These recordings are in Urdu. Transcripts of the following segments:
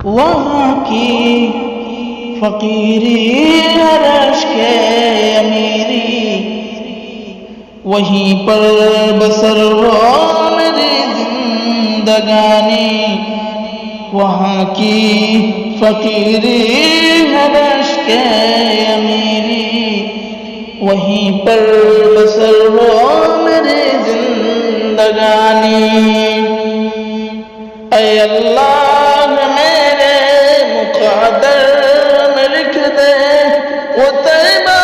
وہاں کی فقیری عرش کے امیری، وہیں پر بسر ہو میری زندگانی۔ وہاں کی فقیری عرش کے امیری، وہیں پر بسر ہو میری زندگانی۔ اے اللہ میرے مقدر میں لکھ دے وہ طیبہ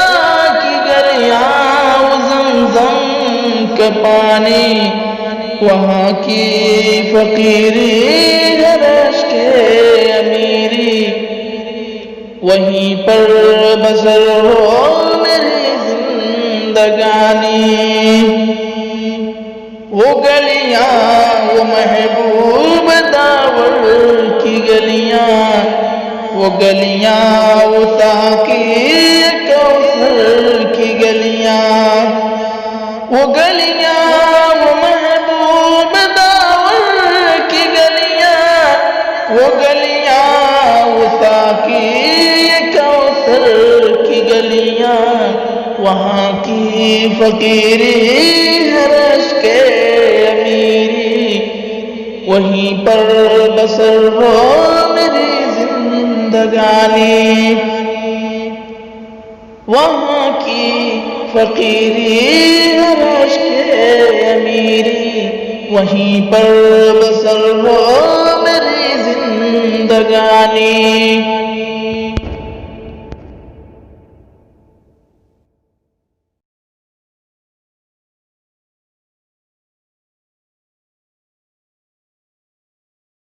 کی گلیاں، وہ زمزم کا پانی۔ وہاں کی فقیری عرش کے امیری، وہیں پر بسر ہو میری زندگانی۔ وہ گلیاں وہ محبوب داور کی گلیاں، وہ گلیاں وہ تاقی کوثر کی گلیاں، وہ گلیاں وہ محبوب داور کی گلیاں، وہ گلیاں وہ تاقی کوثر کی گلیاں۔ وہاں کی فقیری عرش کے امیری، وہیں پر بسر ہو میری زندگانی۔ وہاں کی فقیری عرش کے امیری، وہیں پر بسر ہو میری زندگانی۔